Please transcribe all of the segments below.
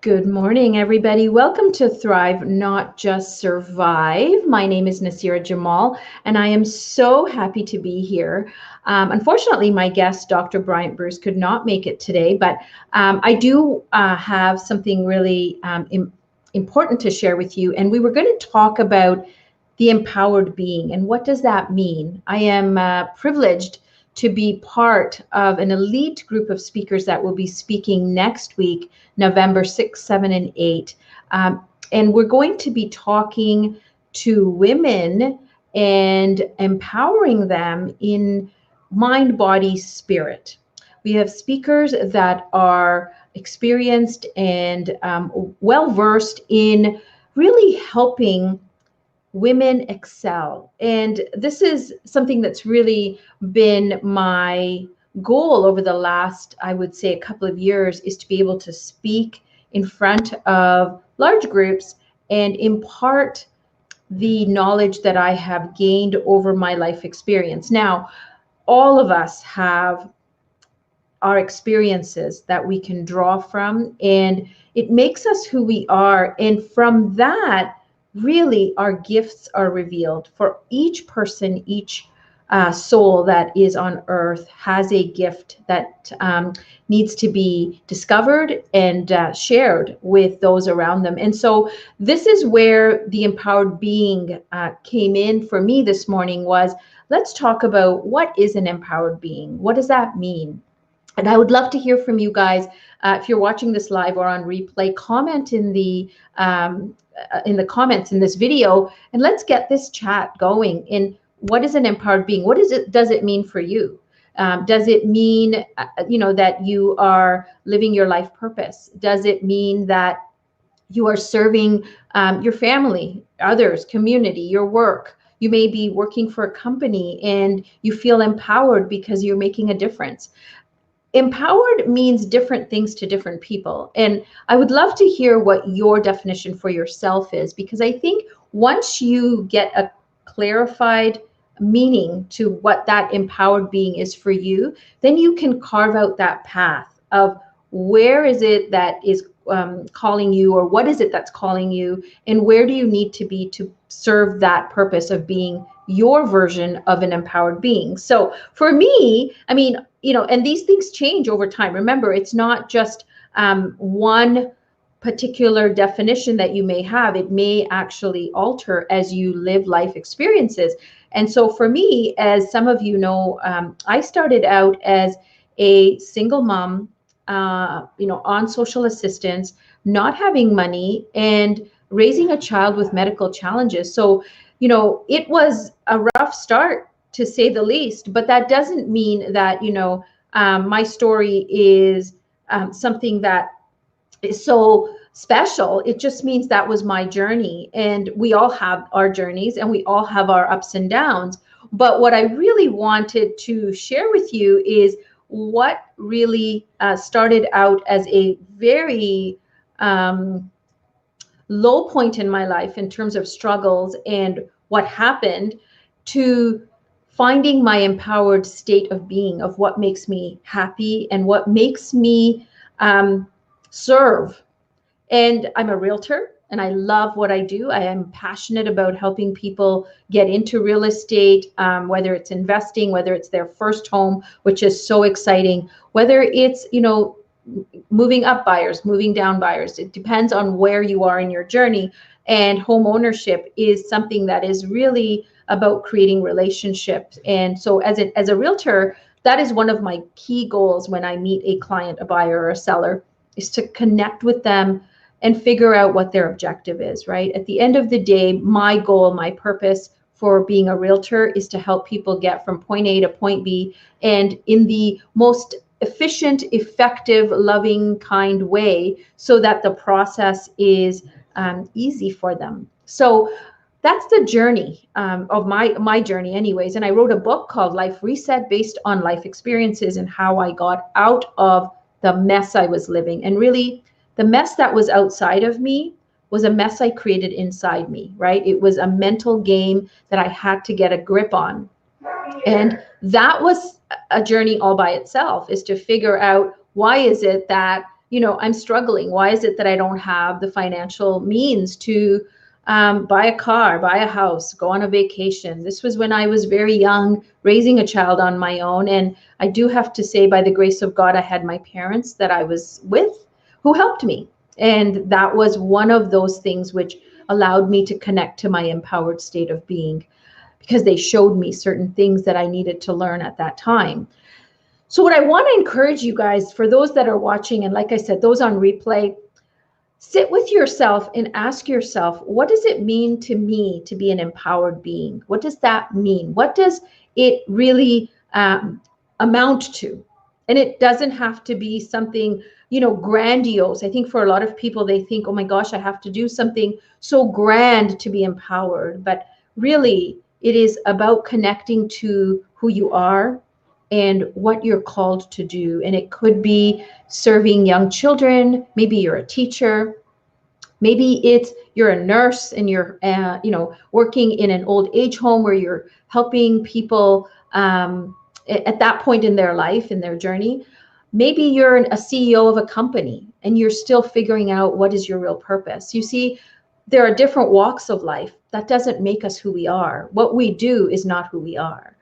Good morning, everybody. Welcome to Thrive, Not Just Survive. My name is Nasira Jamal, and I am so happy to be here. Unfortunately, my guest, Dr. Bryantbruce, could not make it today, but I do have something really important to share with you. And we were going to talk about the empowered being. And what does that mean? I am privileged to be part of an elite group of speakers that will be speaking next week, November 6th, 7, and 8. And we're going to be talking to women and empowering them in mind, body, spirit. We have speakers that are experienced and well versed in really helping women excel. And this is something that's really been my goal over the last, I would say, a couple of years, is to be able to speak in front of large groups and impart the knowledge that I have gained over my life experience. Now, all of us have our experiences that we can draw from, and it makes us who we are. And from that, really, our gifts are revealed. For each person, each soul that is on earth has a gift that needs to be discovered and shared with those around them. And so this is where the empowered being came in for me this morning. Was, let's talk about what is an empowered being. What does that mean? And I would love to hear from you guys. If you're watching this live or on replay, comment in the comments in this video, and let's get this chat going. In what is an empowered being? What is it? Does it mean for you? Does it mean that you are living your life purpose? Does it mean that you are serving your family, others, community, your work? You may be working for a company and you feel empowered because you're making a difference. Empowered means different things to different people. And I would love to hear what your definition for yourself is, because I think once you get a clarified meaning to what that empowered being is for you, then you can carve out that path of where is it that is calling you, or what is it that's calling you, and where do you need to be to serve that purpose of being your version of an empowered being. So for me, I mean, and these things change over time. Remember, it's not just one particular definition that you may have. It may actually alter as you live life experiences. And so for me, as some of you know, I started out as a single mom, on social assistance, not having money, and raising a child with medical challenges. So, it was a rough start, to say the least, but that doesn't mean that, my story is something that is so special. It just means that was my journey, and we all have our journeys and we all have our ups and downs. But what I really wanted to share with you is what really started out as a very low point in my life in terms of struggles and what happened, to finding my empowered state of being, of what makes me happy and what makes me serve. And I'm a realtor, and I love what I do. I am passionate about helping people get into real estate, whether it's investing, whether it's their first home, which is so exciting, whether it's, moving up buyers, moving down buyers. It depends on where you are in your journey. And home ownership is something that is really about creating relationships. And so as a realtor, that is one of my key goals when I meet a client, a buyer, or a seller, is to connect with them and figure out what their objective is, right? At the end of the day, my goal, my purpose for being a realtor is to help people get from point A to point B, and in the most efficient, effective, loving, kind way, so that the process is easy for them. So that's the journey of my journey anyways. And I wrote a book called Life Reset, based on life experiences and how I got out of the mess I was living. And really, the mess that was outside of me was a mess I created inside me, right? It was a mental game that I had to get a grip on. And that was a journey all by itself, is to figure out, why is it that I'm struggling? Why is it that I don't have the financial means to buy a car, buy a house, go on a vacation? This was when I was very young, raising a child on my own. And I do have to say, by the grace of God, I had my parents that I was with who helped me. And that was one of those things which allowed me to connect to my empowered state of being, because they showed me certain things that I needed to learn at that time. So what I want to encourage you guys, for those that are watching, and like I said, those on replay, sit with yourself and ask yourself, what does it mean to me to be an empowered being? What does that mean? What does it really amount to? And it doesn't have to be something, grandiose. I think for a lot of people, they think, oh my gosh, I have to do something so grand to be empowered. But really, it is about connecting to who you are and what you're called to do. And it could be serving young children. Maybe you're a teacher. Maybe it's you're a nurse and you're, working in an old age home where you're helping people at that point in their life, in their journey. Maybe you're a CEO of a company and you're still figuring out what is your real purpose. You see, there are different walks of life. That doesn't make us who we are. What we do is not who we are.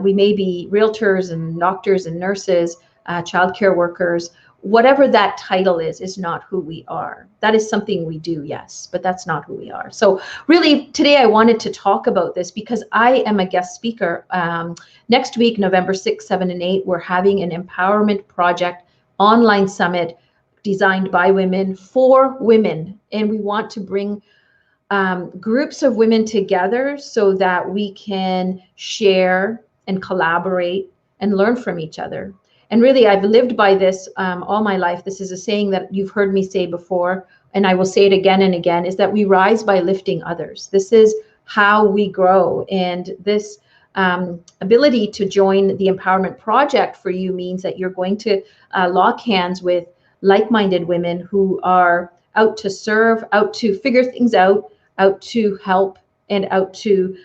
We may be realtors and doctors and nurses, childcare workers. Whatever that title is not who we are. That is something we do, yes, but that's not who we are. So really, today I wanted to talk about this because I am a guest speaker. Next week, November 6th, 7, and 8, we're having an empowerment project online summit designed by women for women. And we want to bring groups of women together so that we can share and collaborate and learn from each other. And really, I've lived by this all my life. This is a saying that you've heard me say before, and I will say it again and again, is that we rise by lifting others. This is how we grow. And this ability to join the Empowerment Project for you means that you're going to lock hands with like-minded women who are out to serve, out to figure things out to help, and out to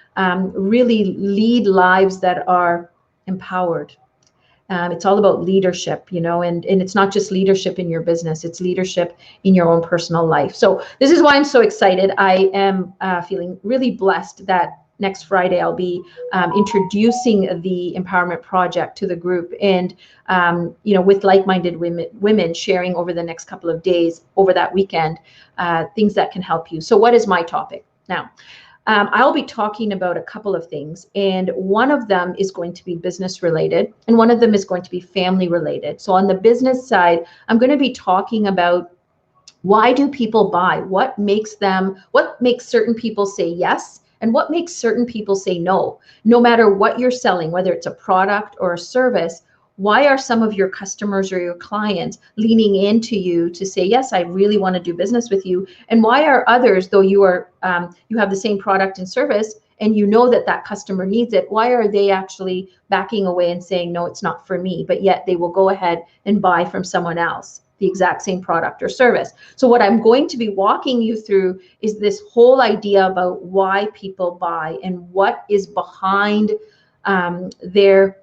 really lead lives that are empowered. It's all about leadership, and it's not just leadership in your business, it's leadership in your own personal life. So this is why I'm so excited. I am feeling really blessed that next Friday I'll be introducing the Empowerment Project to the group, and with like-minded women sharing over the next couple of days, over that weekend, things that can help you. So what is my topic now? I'll be talking about a couple of things, and one of them is going to be business related, and one of them is going to be family related. So on the business side, I'm going to be talking about why do people buy? What makes certain people say yes, and what makes certain people say no? No matter what you're selling, whether it's a product or a service, why are some of your customers or your clients leaning into you to say, yes, I really want to do business with you? And why are others, though you have the same product and service and you know that customer needs it, why are they actually backing away and saying, no, it's not for me, but yet they will go ahead and buy from someone else the exact same product or service? So what I'm going to be walking you through is this whole idea about why people buy and what is behind their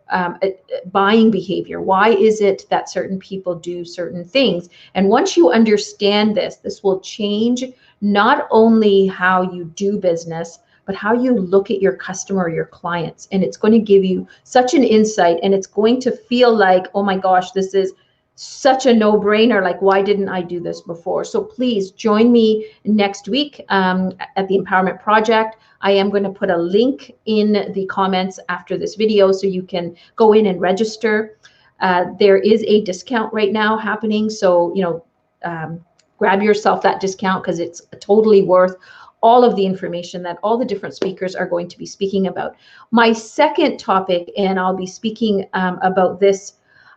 buying behavior. Why is it that certain people do certain things? And once you understand this will change not only how you do business, but how you look at your customer or your clients. And it's going to give you such an insight, and it's going to feel like, oh my gosh, this is such a no-brainer. Like, why didn't I do this before? So please join me next week at the Empowerment Project. I am going to put a link in the comments after this video so you can go in and register. There is a discount right now happening. So, grab yourself that discount because it's totally worth all of the information that all the different speakers are going to be speaking about. My second topic, and I'll be speaking about this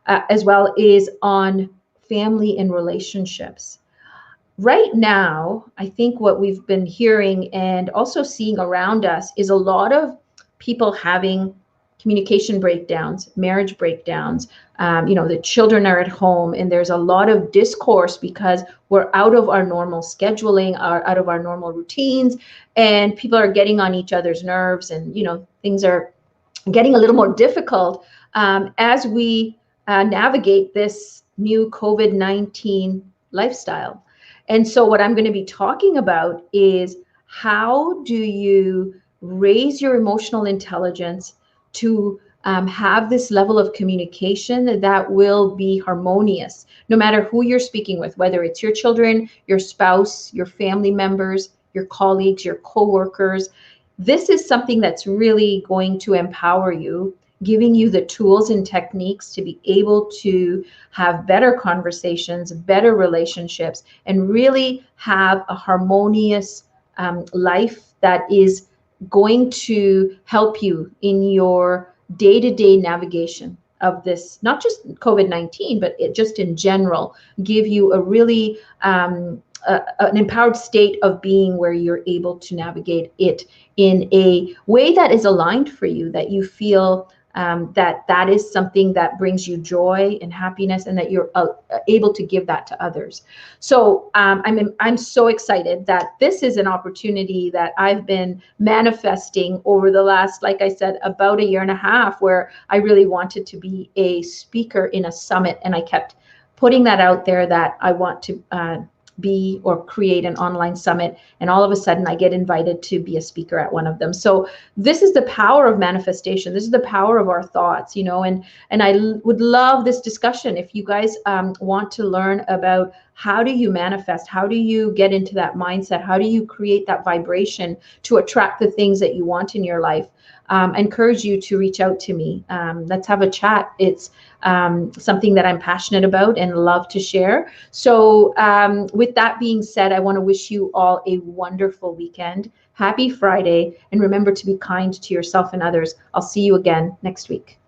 as well, is on family and relationships. Right now, I think what we've been hearing and also seeing around us is a lot of people having communication breakdowns, marriage breakdowns. The children are at home and there's a lot of discourse because we're out of our normal scheduling, out of our normal routines, and people are getting on each other's nerves, and things are getting a little more difficult as we navigate this new COVID-19 lifestyle. And so what I'm going to be talking about is, how do you raise your emotional intelligence to have this level of communication that will be harmonious, no matter who you're speaking with, whether it's your children, your spouse, your family members, your colleagues, your coworkers. This is something that's really going to empower you, giving you the tools and techniques to be able to have better conversations, better relationships, and really have a harmonious life that is going to help you in your day-to-day navigation of this, not just COVID-19, but it just in general, give you a really an empowered state of being where you're able to navigate it in a way that is aligned for you, that you feel that is something that brings you joy and happiness, and that you're able to give that to others. So I'm so excited that this is an opportunity that I've been manifesting over the last, like I said, about a year and a half, where I really wanted to be a speaker in a summit, and I kept putting that out there that I want to be or create an online summit, and all of a sudden I get invited to be a speaker at one of them. So this is the power of manifestation. This is the power of our thoughts, you know, and I would love this discussion. If you guys want to learn about how do you manifest, how do you get into that mindset, how do you create that vibration to attract the things that you want in your life, I encourage you to reach out to me. Let's have a chat. It's something that I'm passionate about and love to share. So with that being said, I want to wish you all a wonderful weekend. Happy Friday, and remember to be kind to yourself and others. I'll see you again next week.